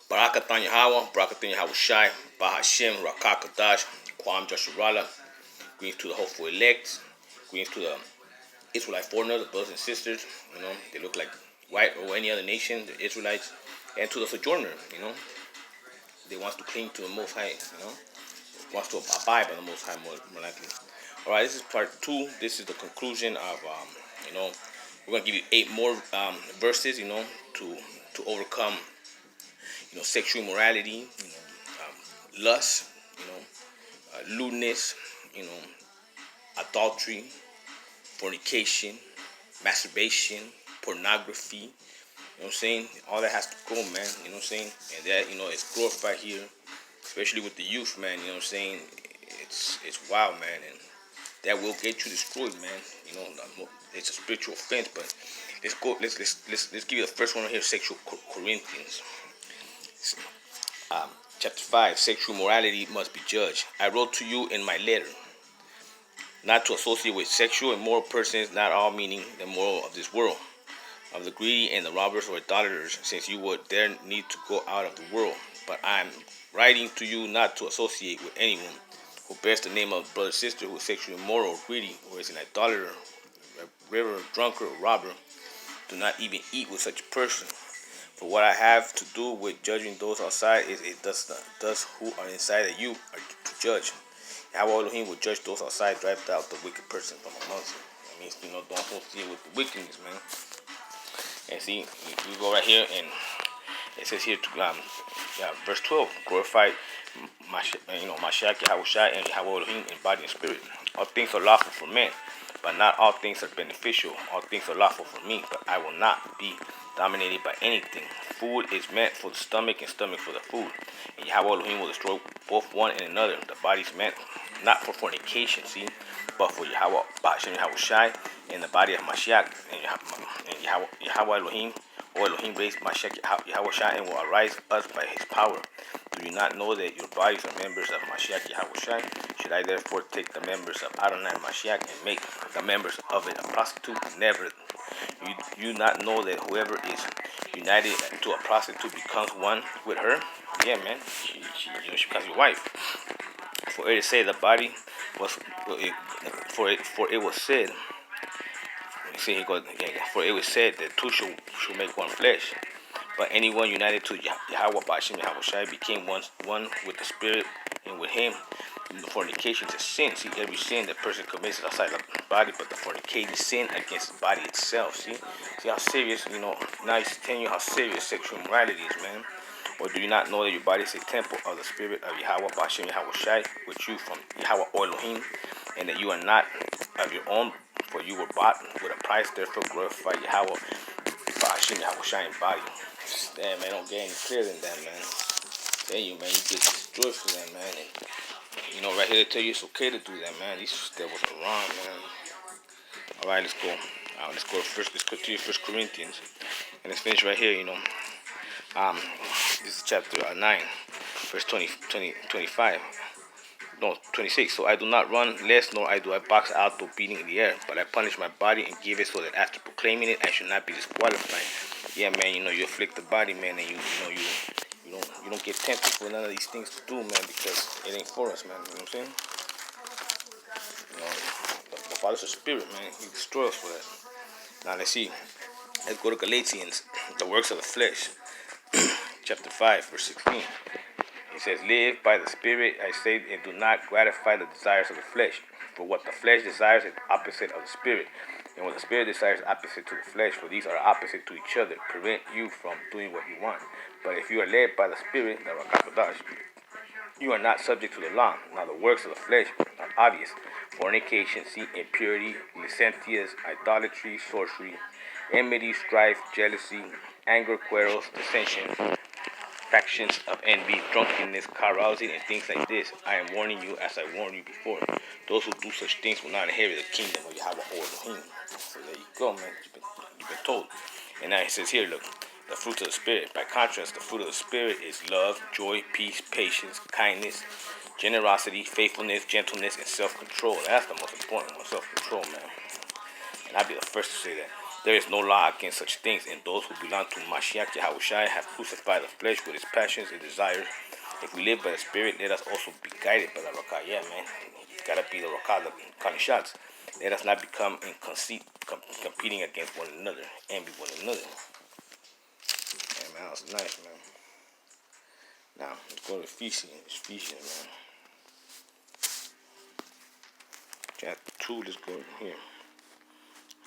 Barakatan Yahweh, Barakatan Yahweh Shai, Bahashem, Rakakadash, Kwam Jasharala, greetings to the hopeful elect, greetings to the Israelite foreigners, the brothers and sisters, they look like white or any other nation, the Israelites, and to the sojourner, they want to cling to the Most High, wants to abide by the Most High more likely. All right, this is part 2. This is the conclusion of, we're going to give you 8 more verses, to overcome, sexual immorality, lust, lewdness, you know, adultery, fornication, masturbation, pornography. You know what I'm saying? All that has to go, man. You know what I'm saying? And that, it's glorified here, especially with the youth, man. You know what I'm saying? It's wild, man, and that will get you destroyed, man. It's a spiritual offense, but let's go. Let's give you the first one right here. Sexual Corinthians. Chapter 5, sexual morality must be judged. I wrote to you in my letter not to associate with sexual and immoral persons, not all meaning the moral of this world, of the greedy and the robbers or idolaters, since you would there need to go out of the world. But I am writing to you not to associate with anyone who bears the name of brother or sister who is sexually immoral or greedy, or is an idolater, a river, drunkard, or robber. Do not even eat with such a person. For what I have to do with judging those outside is it does who are inside that you are to judge. Yahweh Elohim will judge those outside, drive out the wicked person from amongst you. That means, don't associate with the wickedness, man. And see, we go right here, and it says here, verse 12, glorify Mashiach Yahweh Shai and Yahweh Elohim in body and spirit. All things are lawful for men, but not all things are beneficial. All things are lawful for me, but I will not be dominated by anything. Food is meant for the stomach and stomach for the food. And Yahweh Elohim will destroy both one and another. The body is meant not for fornication, see, but for Yahweh, Bahashem Yahweh Shai, and the body of Mashiach, and Yahweh Elohim, or Elohim raised Mashiach Yahweh Shai, and will arise us by his power. Do you not know that your bodies are members of Mashiach Yahweh Shai? Should I therefore take the members of Adonai Mashiach and make the members of it a prostitute? Never. You not know that whoever is united to a prostitute becomes one with her? Yeah, man. She becomes your wife. For it is said the body was for it was said. See, for it was said that two shall make one flesh. But anyone united to Yahweh Bashim Yahweh Shai became one with the Spirit, and with him fornication is a sin. See, every sin that person commits is outside the body, but the fornication is sin against the body itself. See how serious, now he's telling you how serious sexual immorality is, man. Or do you not know that your body is a temple of the Spirit of Yahweh Bashim Yahweh Shai, which you from Yahweh Elohim, and that you are not of your own, for you were bought with a price, therefore glorify Yahweh Bashim Yahweh Shai in body. Damn, man, don't get any clearer than that, man. Tell you, man, you get destroyed for that, man. And, right here they tell you it's okay to do that, man. These devils are wrong, man. All right, let's go. Let's go to 1 Corinthians. And let's finish right here, this is chapter 9, verse 25. No, 26. So I do not run less, nor do I box out though beating in the air, but I punish my body and give it so that after proclaiming it, I should not be disqualified. Yeah, man, you afflict the body, man, and you don't get tempted for none of these things to do, man, because it ain't for us, man. You know what I'm saying? The Father's a spirit, man. He destroys us for that. Now let's see. Let's go to Galatians, the works of the flesh, chapter 5, verse 16. It says, live by the Spirit, I say, and do not gratify the desires of the flesh. For what the flesh desires is opposite of the Spirit, and what the Spirit desires is opposite to the flesh, for these are opposite to each other, prevent you from doing what you want. But if you are led by the Spirit, the Rakakadash, you are not subject to the law. Now the works of the flesh are obvious: fornication, impurity, licentious, idolatry, sorcery, enmity, strife, jealousy, anger, quarrels, dissension, factions of envy, drunkenness, carousing, and things like this. I am warning you as I warned you before. Those who do such things will not inherit the kingdom of Yahweh Elohim. So there you go, man. You've been told. And now it says here, look, the fruits of the Spirit. By contrast, the fruit of the Spirit is love, joy, peace, patience, kindness, generosity, faithfulness, gentleness, and self-control. That's the most important one, self-control, man. And I'll be the first to say that. There is no law against such things, and those who belong to Mashiach Yahushua have crucified the flesh with its passions and desires. If we live by the Spirit, let us also be guided by the Rakah. Yeah, man. It's got to be the Rakah, the calling shots. Let us not become in conceit, competing against one another, envy one another. Yeah, man, that was nice, man. Now, let's go to Ephesians, man. Chapter 2, let's go here.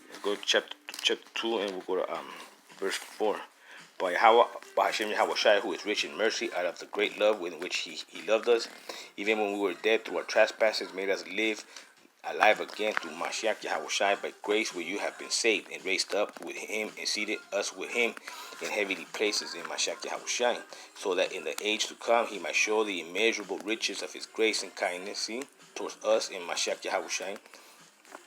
Let's go to chapter 2, and we'll go to verse 4. By Hashem Yahushua, who is rich in mercy, out of the great love with which he loved us, even when we were dead through our trespasses, made us live alive again through Mashiach Yahushua. By grace where you have been saved, and raised up with him, and seated us with him in heavenly places in Mashiach Yahushua, so that in the age to come he might show the immeasurable riches of his grace and kindness towards us in Mashiach Yahushua.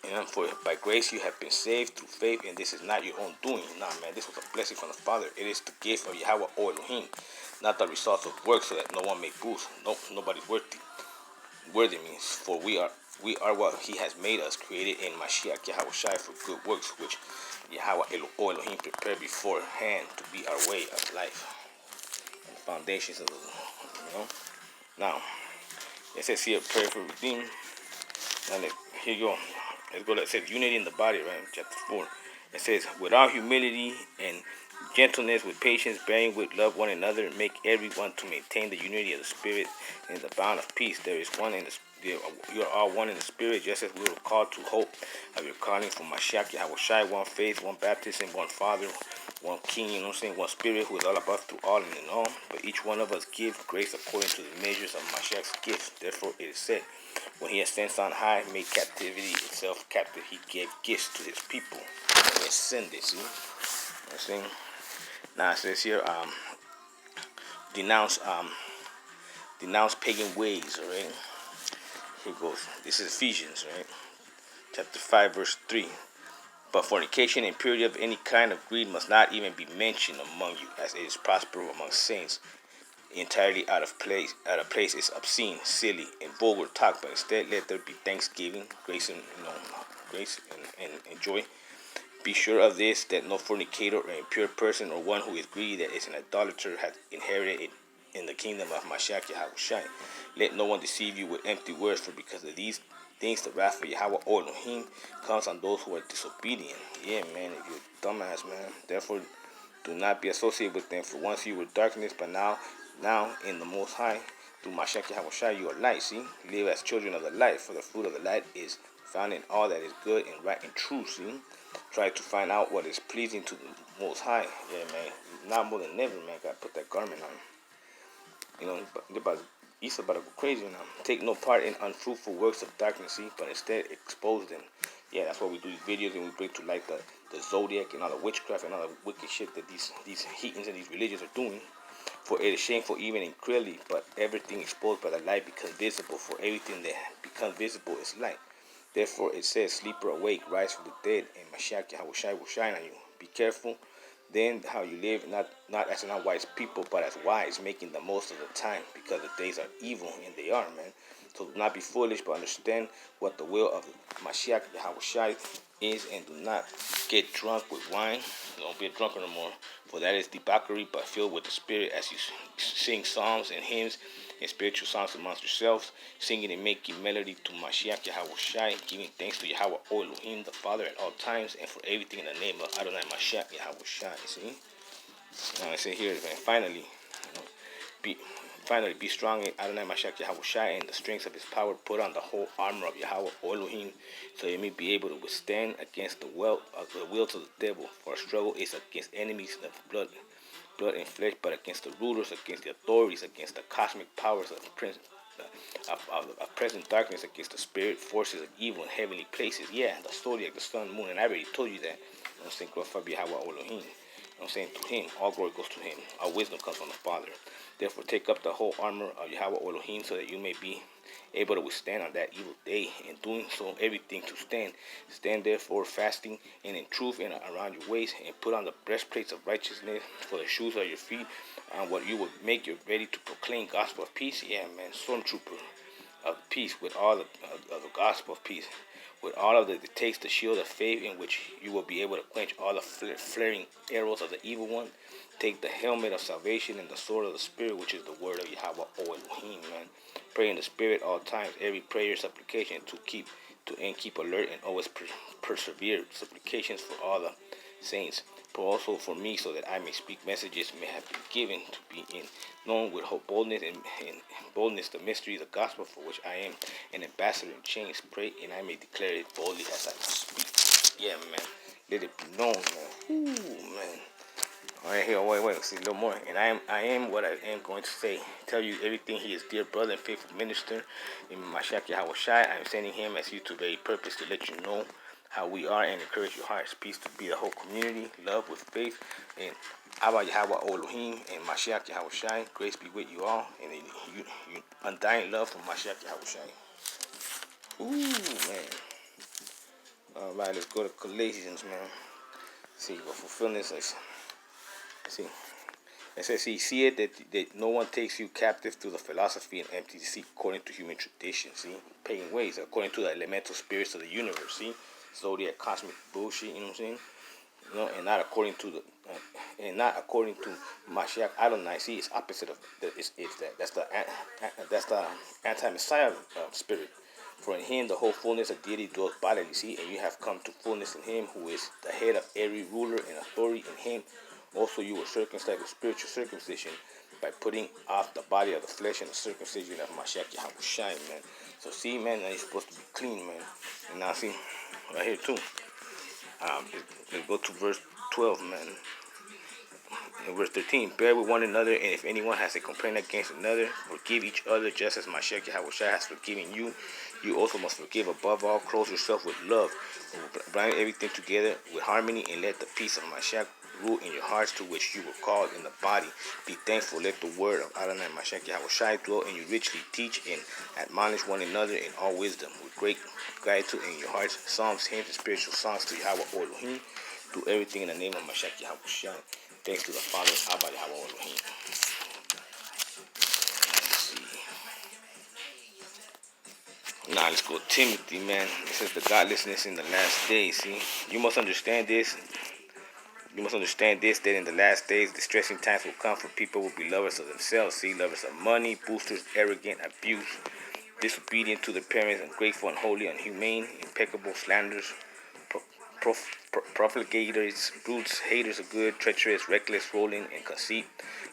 And for by grace you have been saved through faith, and this is not your own doing. Nah, man, this was a blessing from the Father. It is the gift of Yahweh or Elohim, not the result of work, so that no one may boast. No, nobody's worthy. Worthy means for we are what He has made us, created in Mashiach Yahushua for good works, which Yahweh or Elohim prepared beforehand to be our way of life and the foundations of the. Now, it says here, prayer for redeemed. And here you go. Let's go. It says unity in the body, right? Chapter 4. It says, with all humility and gentleness, with patience, bearing with love one another, make everyone to maintain the unity of the Spirit in the bond of peace. There is one in the you are all one in the Spirit, just as we were called to hope of your calling from Mashiach Yahushua, one faith, one baptism, one Father, one King, you know what I'm saying, one Spirit who is all above through all and in all. But each one of us give grace according to the measures of Mashiach's gifts. Therefore it is said, when he ascends on high, made captivity itself captive, he gave gifts to his people. They ascended, see? You know what I'm saying? Now it says here, denounce pagan ways, alright? Here goes. This is Ephesians, right? Chapter 5, verse 3. But fornication and impurity of any kind of greed must not even be mentioned among you, as it is prosperous among saints. Entirely out of place is obscene, silly, and vulgar talk. But instead, let there be thanksgiving, grace, and and joy. Be sure of this, that no fornicator or impure person or one who is greedy, that is an idolater, hath inherited in the kingdom of Mashiach Yahushua. Let no one deceive you with empty words, for because of these things the wrath of Yahweh or Elohim comes on those who are disobedient. Yeah, man, if you're a dumbass, man. Therefore, do not be associated with them, for once you were darkness, but now in the Most High, through Mashiach Yahushua, you are light, see? Live as children of the light, for the fruit of the light is found in all that is good and right and true, see? Try to find out what is pleasing to the Most High. Yeah, man. Not more than never, man. Gotta put that garment on. You know, he's about to go crazy now. Take no part in unfruitful works of darkness, see, but instead expose them. Yeah, that's why we do these videos, and we bring to light the zodiac and all the witchcraft and all the wicked shit that these heathens and these religions are doing. For it is shameful even and clearly, but everything exposed by the light becomes visible. For everything that becomes visible is light. Therefore it says, sleep or awake, rise from the dead, and Mashiach Yahushua will shine on you. Be careful then how you live, not as unwise people, but as wise, making the most of the time, because the days are evil, and they are, man. So do not be foolish, but understand what the will of Mashiach Yahushua is, and do not get drunk with wine. Don't be a drunkard no more, for that is debauchery, but filled with the Spirit, as you sing psalms and hymns and spiritual songs amongst yourselves, singing and making melody to Mashiach Yahushua, giving thanks to Yahweh or Elohim, the Father, at all times, and for everything in the name of Adonai Mashiach Yahushua. You see? Now I say here, man, finally, be strong in Adonai Mashiach Yahushua and the strength of his power. Put on the whole armor of Yahweh or Elohim, so you may be able to withstand against the wills of the devil. For our struggle is against enemies of blood and flesh, but against the rulers, against the authorities, against the cosmic powers of present darkness, against the spirit forces of evil in heavenly places. Yeah, the zodiac, the sun, moon, and I already told you that. You know what I'm saying? Glorify Yahweh Elohim. You know what I'm saying? To him, all glory goes to him. Our wisdom comes from the Father. Therefore, take up the whole armor of Yahweh Elohim, so that you may be able to withstand on that evil day, and doing so everything to stand. Stand therefore fasting and in truth and around your waist, and put on the breastplates of righteousness for the shoes of your feet, and what you will make you ready to proclaim gospel of peace. Yeah, man, stormtrooper of peace with all of the gospel of peace. with all of it takes the shield of faith, in which you will be able to quench all the flaring arrows of the evil one. Take the helmet of salvation and the sword of the Spirit, which is the word of Yahweh Elohim, man. Pray in the Spirit all times, every prayer, supplication, keep alert and always persevere. Supplications for all the saints, but also for me, so that I may speak messages may have been given to be known with hope, boldness, and boldness the mystery of the gospel, for which I am an ambassador in chains. Pray, and I may declare it boldly as I speak. Yeah, man. Let it be known, man. Ooh, man. All right, here, wait, see a little more. And I am what I am going to say. Tell you everything he is, dear brother and faithful minister in Mashiach Yahweh Shai. I am sending him as you to very purpose to let you know how we are and encourage your hearts. Peace to be the whole community, love with faith, and Abba Yahweh Elohim and Mashiach Yahweh Shai. Grace be with you all, and you undying love from Mashiach Yahweh Shai. Ooh, man. All right, let's go to Galatians, man. See, go fulfill this. See, it says, see it that no one takes you captive through the philosophy and empty deceit according to human tradition. See, pagan ways according to the elemental spirits of the universe. See, zodiac cosmic bullshit. You know what I'm saying? You know, and not according to Mashiach Adonai. See, it's opposite of that's the anti-Messiah spirit. For in him the whole fullness of deity dwells bodily. See, and you have come to fullness in him, who is the head of every ruler and authority. In him also you were circumcised with spiritual circumcision, by putting off the body of the flesh and the circumcision of Mashiach Yahweh Shai, man. So see, man, now you're supposed to be clean, man. And now see, right here too. Let's go to verse 12, man. In verse 13, bear with one another, and if anyone has a complaint against another, forgive each other, just as Mashiach Yahweh Shai has forgiven you. You also must forgive. Above all, clothe yourself with love, bind everything together with harmony, and let the peace of Mashiach rule in your hearts, to which you were called in the body. Be thankful. Let the word of Adonai Mashiach Yahweh Shai dwell in you richly. Teach and admonish one another in all wisdom, with great gratitude in your hearts. Psalms, hymns, and spiritual songs to Yahweh Elohim. Do everything in the name of Mashiach Yahweh Shai. Thanks to the Father, Abba Yahweh Elohim. Now let's go Timothy, man. It says the godlessness in the last days. See, you must understand this. You must understand this, that in the last days, distressing times will come, for people will be lovers of themselves. See, lovers of money, boosters, arrogant, abuse, disobedient to their parents, ungrateful, unholy, unhumane, impeccable, slanderers, profligators, brutes, haters of good, treacherous, reckless, rolling in conceit,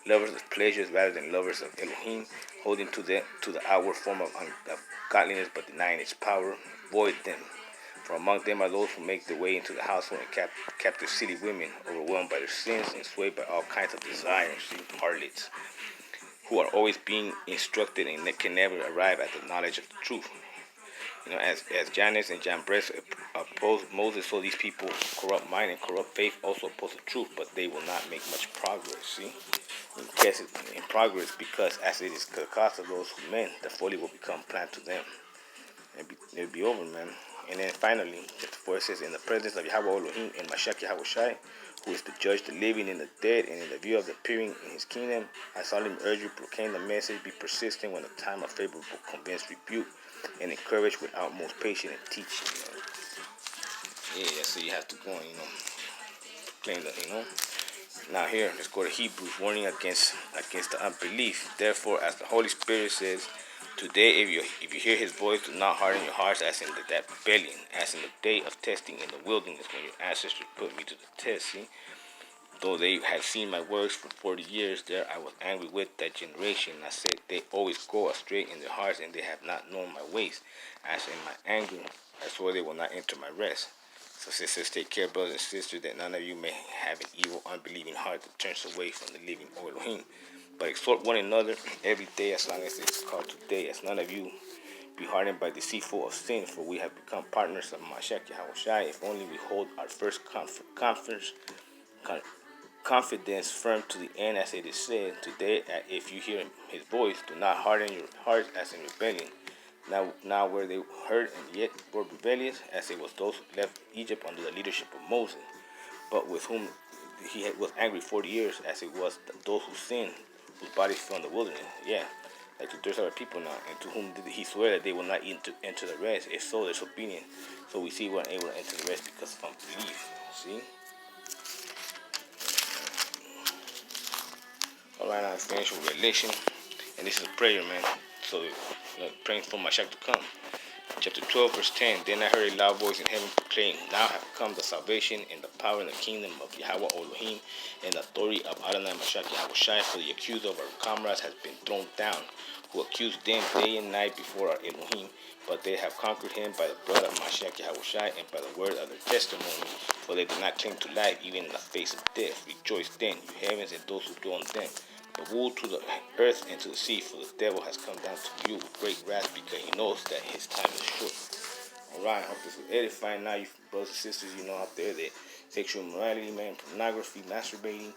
lovers of pleasures rather than lovers of Elohim, holding to the outward form of godliness, but denying its power. Avoid them. For among them are those who make their way into the household and captive city women, overwhelmed by their sins and swayed by all kinds of desires, harlots, who are always being instructed and can never arrive at the knowledge of the truth. You know, as Jannes and Jambres opposed Moses, so these people corrupt mind and corrupt faith also oppose the truth, but they will not make much progress. See, in progress, because as it is the cost of those who men, the folly will become plant to them. It'll be over, man. And then finally, chapter 4 says, in the presence of Yahweh Elohim and Mashiach Yahweh Shai, who is to judge the living and the dead, and in the view of the appearing in his kingdom, I solemnly urge you, proclaim the message, be persistent when the time of favorable convince, rebuke, and encourage with utmost patience and teaching. Yeah, so you have to go and, claim that, Now here, let's go to Hebrews, warning against the unbelief. Therefore, as the Holy Spirit says, today, if you hear his voice, do not harden your hearts as in that rebellion, as in the day of testing in the wilderness, when your ancestors put me to the test. See, though they have seen my works for 40 years, there I was angry with that generation. I said, they always go astray in their hearts, and they have not known my ways. As in my anger, I swore they will not enter my rest. So sisters, take care, brothers and sisters, that none of you may have an evil, unbelieving heart that turns away from the living Elohim. But exhort one another every day, as long as it is called today, as none of you be hardened by deceitful of sin, for we have become partners of Mashiach Yahweh Shai, if only we hold our first confidence firm to the end, as it is said, today, if you hear his voice, do not harden your hearts as in rebellion. Now were they heard and yet were rebellious, as it was those who left Egypt under the leadership of Moses, but with whom was angry 40 years, as it was those who sinned, whose bodies fell in the wilderness. Yeah, Like there's other people now, and to whom did he swear that they will not enter the rest? If so, disobedient. So we see we're able to enter the rest because of unbelief. See? Alright, now finish with Revelation. And this is a prayer, man. So, praying for Mashiach to come. Chapter 12, verse 10. Then I heard a loud voice in heaven proclaim, Now have come the salvation and the power and the kingdom of Yahweh Elohim and the authority of Adonai Mashiach Yahweh Shai, for the accuser of our comrades has been thrown down, who accused them day and night before our Elohim. But they have conquered him by the blood of Mashiach Yahweh Shai and by the word of their testimony, for they did not cling to life even in the face of death. Rejoice then, you heavens, and those who dwell in them. But woe to the earth and to the sea, for the devil has come down to you with great wrath, because he knows that his time is short. Alright, I hope this was edifying. Now, you brothers and sisters, out there that sexual immorality, man, pornography, masturbating,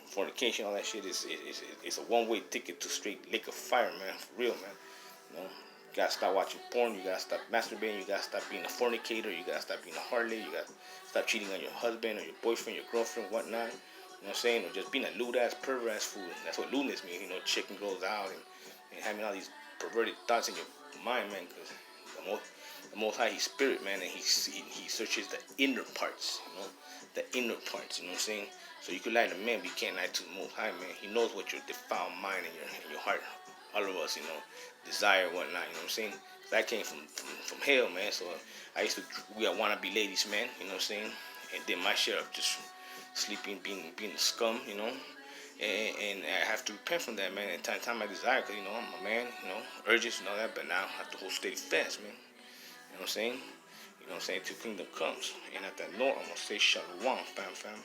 fornication, all that shit is a one-way ticket to straight lake of fire, man. For real, man. You gotta stop watching porn. You gotta stop masturbating. You gotta stop being a fornicator. You gotta stop being a harlot. You gotta stop cheating on your husband or your boyfriend, your girlfriend, whatnot. You know what I'm saying? Or just being a lewd ass, pervert ass fool. That's what lewdness means. Checking girls out and having all these perverted thoughts in your mind, man. Because the Most High, He's spirit, man, and he searches the inner parts. The inner parts. You know what I'm saying? So you can lie to men, but you can't lie to the Most High, man. He knows what your defiled mind and your heart, all of us, desire and whatnot. You know what I'm saying? That came from hell, man. So we are wannabe ladies, man. You know what I'm saying? And then my share of just sleeping, being a scum, and I have to repent from that, man. And time I desire, because I'm a man, urges and all that. But now I have to hold steady fast, man. You know what I'm saying? Till kingdom comes. And at that note, I'm gonna say shalom, fam.